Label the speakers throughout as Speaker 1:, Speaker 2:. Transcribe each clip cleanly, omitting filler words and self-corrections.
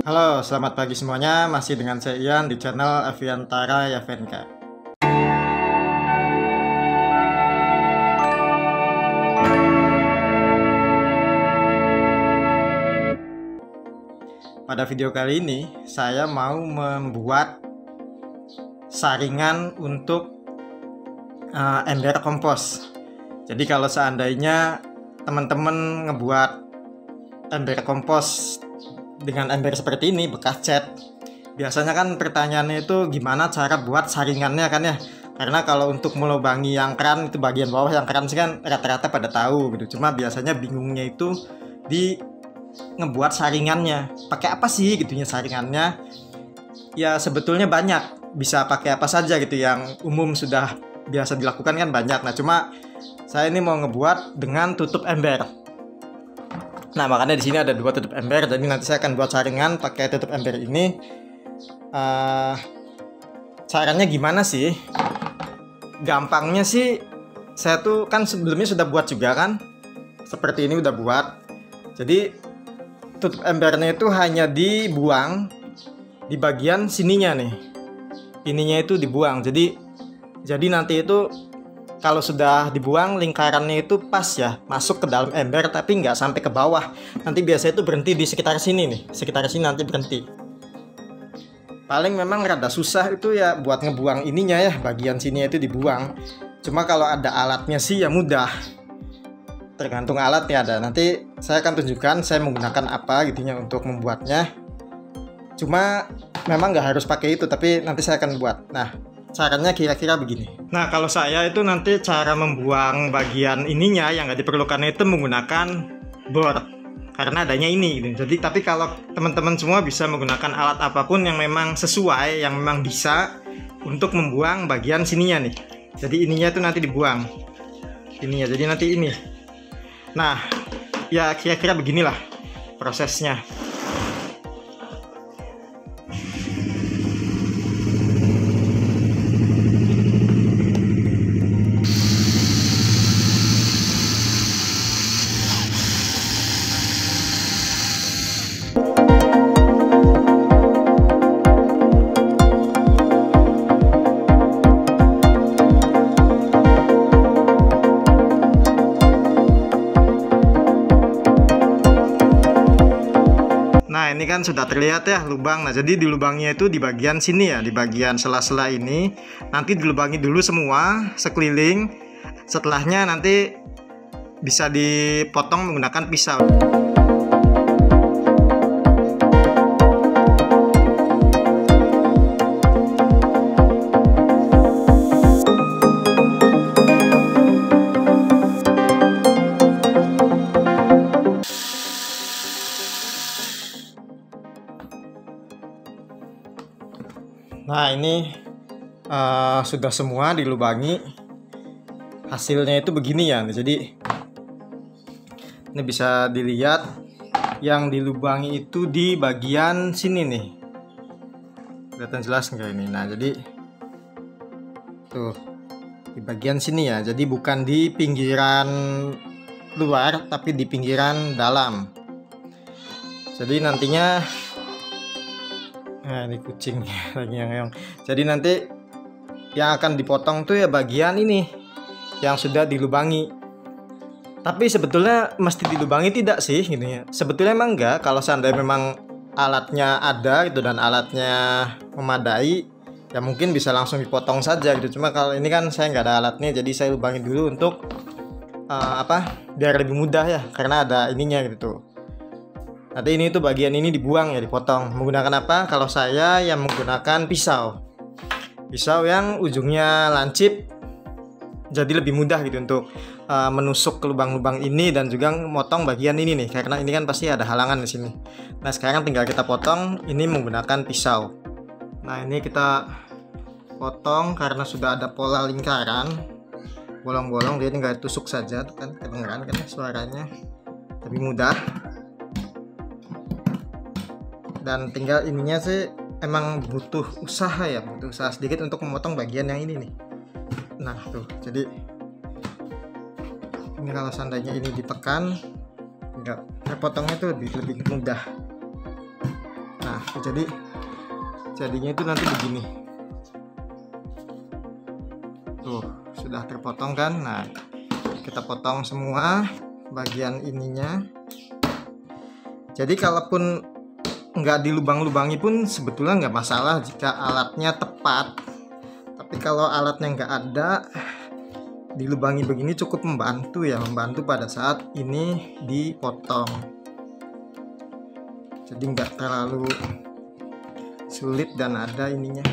Speaker 1: Halo, selamat pagi semuanya. Masih dengan saya Ian di channel Aviantara Yavenka. Pada video kali ini, saya mau membuat saringan untuk ember kompos. Jadi kalau seandainya teman-teman ngebuat ember kompos dengan ember seperti ini bekas cat, biasanya kan pertanyaannya itu gimana cara buat saringannya kan ya, karena kalau untuk melubangi yang keran itu bagian bawah yang keran sih kan rata-rata pada tahu gitu, cuma biasanya bingungnya itu di ngebuat saringannya pakai apa sih gitunya. Saringannya ya sebetulnya banyak, bisa pakai apa saja gitu, yang umum sudah biasa dilakukan kan banyak. Nah cuma saya ini mau ngebuat dengan tutup ember. Nah makanya di sini ada dua tutup ember, jadi nanti saya akan buat saringan pakai tutup ember ini. Caranya gimana sih? Gampangnya sih, saya tuh kan sebelumnya sudah buat juga kan, seperti ini udah buat. Jadi tutup embernya itu hanya dibuang di bagian sininya nih, ininya itu dibuang. Jadi nanti itu kalau sudah dibuang lingkarannya itu pas ya masuk ke dalam ember, tapi nggak sampai ke bawah. Nanti biasanya itu berhenti di sekitar sini nih, sekitar sini nanti berhenti. Paling memang rada susah itu ya buat ngebuang ininya ya, bagian sini itu dibuang. Cuma kalau ada alatnya sih ya mudah, tergantung alatnya ada. Nanti saya akan tunjukkan saya menggunakan apa gitunya untuk membuatnya. Cuma memang nggak harus pakai itu, tapi nanti saya akan buat. Nah caranya kira-kira begini. Nah kalau saya itu nanti cara membuang bagian ininya yang nggak diperlukan itu menggunakan bor, karena adanya ini gitu. Jadi tapi kalau teman-teman semua bisa menggunakan alat apapun yang memang sesuai, yang memang bisa untuk membuang bagian sininya nih. Jadi ininya itu nanti dibuang ininya, jadi nanti ini. Nah ya kira-kira beginilah prosesnya. Nah ini kan sudah terlihat ya lubang. Nah jadi di lubangnya itu di bagian sini ya, di bagian sela-sela ini nanti dilubangi dulu semua sekeliling. Setelahnya nanti bisa dipotong menggunakan pisau. Nah ini sudah semua dilubangi, hasilnya itu begini ya. Jadi ini bisa dilihat yang dilubangi itu di bagian sini nih, kelihatan jelas nggak ini? Nah jadi tuh di bagian sini ya, jadi bukan di pinggiran luar tapi di pinggiran dalam. Jadi nantinya nah ini kucing lagi yang. Jadi nanti yang akan dipotong tuh ya bagian ini yang sudah dilubangi. Tapi sebetulnya mesti dilubangi tidak sih gitu ya? Sebetulnya emang enggak, kalau seandainya memang alatnya ada gitu dan alatnya memadai ya mungkin bisa langsung dipotong saja gitu. Cuma kalau ini kan saya nggak ada alatnya, jadi saya lubangi dulu untuk biar lebih mudah ya, karena ada ininya gitu. Nanti ini tuh bagian ini dibuang ya, dipotong. Menggunakan apa? Kalau saya yang menggunakan pisau. Pisau yang ujungnya lancip, jadi lebih mudah gitu untuk menusuk ke lubang-lubang ini dan juga memotong bagian ini nih, karena ini kan pasti ada halangan di sini. Nah sekarang tinggal kita potong ini menggunakan pisau. Nah ini kita potong karena sudah ada pola lingkaran, bolong-bolong, dia tinggal tusuk saja tuh kan, kedengeran kan suaranya, lebih mudah. Dan tinggal ininya sih emang butuh usaha ya, butuh usaha sedikit untuk memotong bagian yang ini nih. Nah tuh, jadi ini kalau seandainya ini ditekan, enggak, potongnya tuh lebih mudah. Nah jadinya itu nanti begini tuh, sudah terpotong kan. Nah, kita potong semua bagian ininya. Jadi kalaupun nggak dilubang-lubangi pun sebetulnya nggak masalah jika alatnya tepat, tapi kalau alatnya nggak ada, dilubangi begini cukup membantu ya, membantu pada saat ini dipotong. Jadi nggak terlalu sulit dan ada ininya.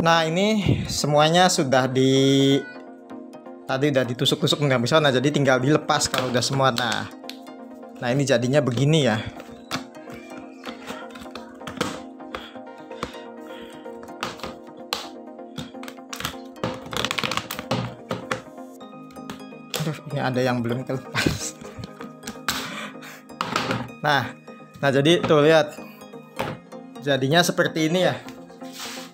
Speaker 1: Nah, ini semuanya sudah tadi udah ditusuk-tusuk nggak bisa. Nah, jadi tinggal dilepas kalau udah semua. Nah ini jadinya begini ya. Aduh, ini ada yang belum terlepas. Nah jadi tuh lihat, jadinya seperti ini ya.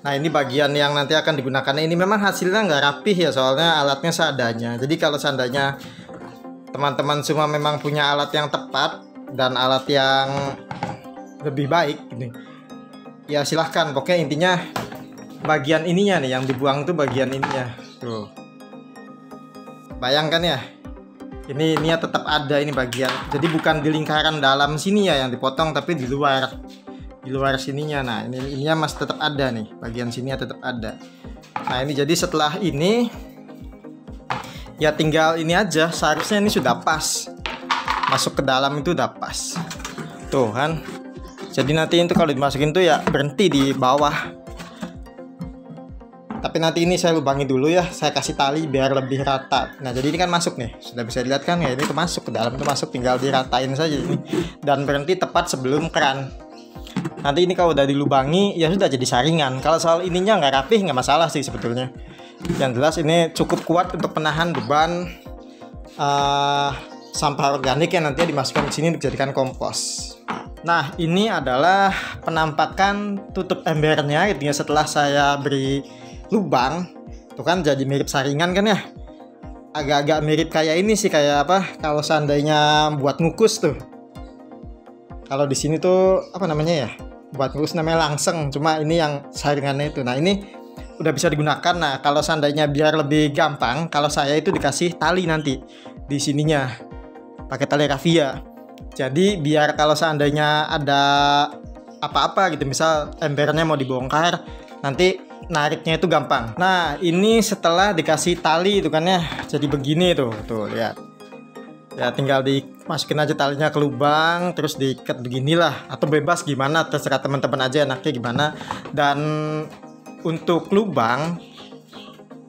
Speaker 1: Nah, ini bagian yang nanti akan digunakan. Ini memang hasilnya nggak rapih ya, soalnya alatnya seadanya. Jadi kalau seandainya teman-teman semua memang punya alat yang tepat dan alat yang lebih baik ini, ya silahkan. Pokoknya intinya bagian ininya nih yang dibuang tuh bagian ininya. Tuh, bayangkan ya, ininya tetap ada ini bagian. Jadi bukan di lingkaran dalam sini ya yang dipotong, tapi di luar sininya. Nah, ininya masih tetap ada nih, bagian sininya tetap ada. Nah, ini jadi setelah ini ya tinggal ini aja, seharusnya ini sudah pas masuk ke dalam, itu udah pas tuh kan. Jadi nanti itu kalau dimasukin tuh ya berhenti di bawah, tapi nanti ini saya lubangi dulu ya, saya kasih tali biar lebih rata. Nah, jadi ini kan masuk nih, sudah bisa dilihat kan ya, ini tuh masuk ke dalam, itu masuk, tinggal diratain saja ini dan berhenti tepat sebelum keran. Nanti ini kalau udah dilubangi ya sudah jadi saringan. Kalau soal ininya nggak rapih nggak masalah sih sebetulnya. Yang jelas ini cukup kuat untuk menahan beban sampah organik yang nantinya dimasukkan ke sini untuk dijadikan kompos. Nah, ini adalah penampakan tutup embernya gitu ya, setelah saya beri lubang. Tuh kan jadi mirip saringan kan ya. Agak-agak mirip kayak ini sih, kayak apa? Kalau seandainya buat ngukus tuh. Kalau di sini tuh apa namanya ya? Buat ngukus namanya langseng, cuma ini yang saringannya itu. Nah, ini udah bisa digunakan. Nah, kalau seandainya biar lebih gampang, kalau saya itu dikasih tali nanti di sininya, pakai tali rafia. Jadi biar kalau seandainya ada apa-apa gitu, misal embernya mau dibongkar, nanti nariknya itu gampang. Nah, ini setelah dikasih tali itu kan ya, jadi begini tuh lihat. Ya tinggal dimasukin aja talinya ke lubang, terus diikat beginilah, atau bebas gimana, terserah teman-teman aja enaknya gimana. Dan untuk lubang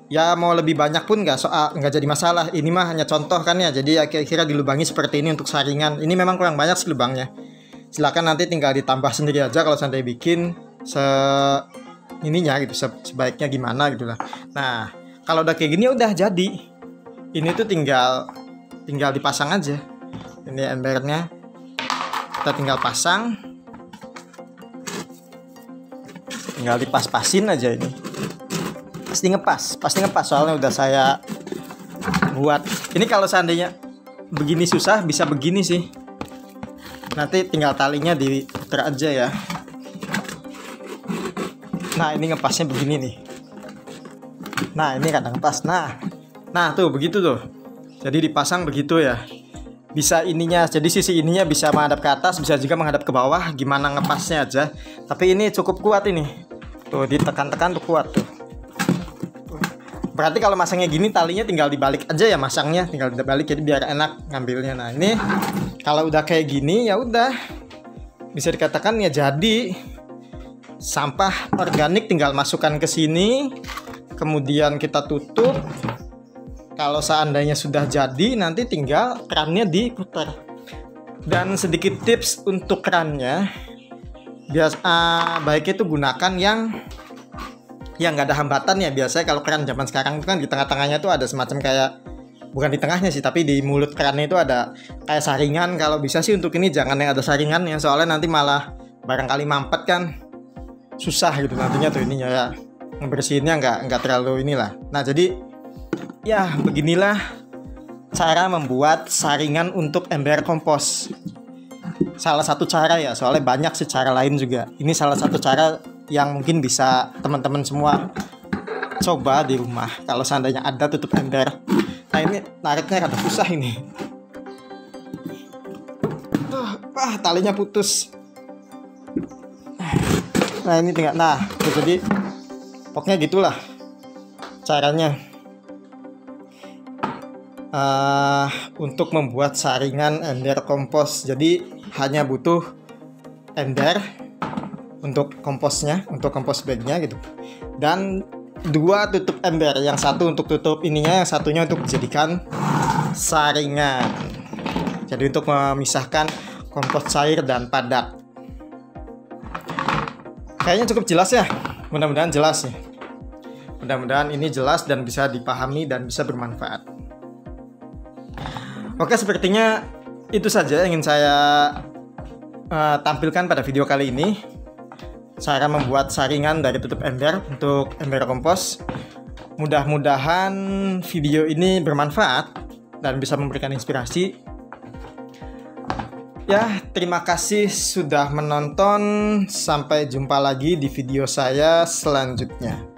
Speaker 1: ya mau lebih banyak pun nggak jadi masalah. Ini mah hanya contoh kan ya, jadi kira-kira dilubangi seperti ini untuk saringan. Ini memang kurang banyak sih lubangnya, silakan nanti tinggal ditambah sendiri aja kalau sampai bikin ininya gitu, sebaiknya gimana gitulah. Nah, kalau udah kayak gini udah jadi, ini tuh tinggal dipasang aja. Ini embernya kita tinggal pasang, tinggal dipas-pasin aja. Ini pasti ngepas soalnya udah saya buat. Ini kalau seandainya begini susah, bisa begini sih, nanti tinggal talinya diputar aja ya. Nah, ini ngepasnya begini nih. Nah, ini kadang ngepas. Nah tuh begitu tuh. Jadi dipasang begitu ya. Bisa ininya, jadi sisi ininya bisa menghadap ke atas, bisa juga menghadap ke bawah, gimana ngepasnya aja. Tapi ini cukup kuat ini. Tuh ditekan-tekan tuh kuat tuh. Berarti kalau masangnya gini, talinya tinggal dibalik aja ya, masangnya tinggal dibalik, jadi biar enak ngambilnya. Nah, ini kalau udah kayak gini ya udah bisa dikatakan ya jadi sampah organik, tinggal masukkan ke sini, kemudian kita tutup. Kalau seandainya sudah jadi, nanti tinggal kerannya diputar. Dan sedikit tips untuk kerannya, baiknya itu gunakan yang nggak ada hambatan ya. Biasanya kalau keran zaman sekarang itu kan di tengah-tengahnya tuh ada semacam kayak, bukan di tengahnya sih, tapi di mulut kerannya itu ada kayak saringan. Kalau bisa sih untuk ini jangan yang ada saringannya, soalnya nanti malah barangkali mampet kan susah gitu nantinya tuh ininya ya, ngebersihinnya nggak terlalu inilah. Nah jadi ya beginilah cara membuat saringan untuk ember kompos. Salah satu cara ya, soalnya banyak sih cara lain juga. Ini salah satu cara yang mungkin bisa teman-teman semua coba di rumah kalau seandainya ada tutup ember. Nah ini nariknya rada susah ini. Talinya putus. Nah ini tinggal, nah jadi pokoknya gitulah caranya untuk membuat saringan ember kompos. Jadi hanya butuh ember untuk komposnya, untuk kompos bagnya gitu, dan 2 tutup ember, yang satu untuk tutup ininya, yang satunya untuk dijadikan saringan. Jadi untuk memisahkan kompos cair dan padat. Kayaknya cukup jelas ya, mudah-mudahan jelas ya. Mudah-mudahan ini jelas dan bisa dipahami dan bisa bermanfaat. Oke, sepertinya itu saja yang ingin saya tampilkan pada video kali ini. Cara membuat saringan dari tutup ember untuk ember kompos. Mudah-mudahan video ini bermanfaat dan bisa memberikan inspirasi. Ya, terima kasih sudah menonton. Sampai jumpa lagi di video saya selanjutnya.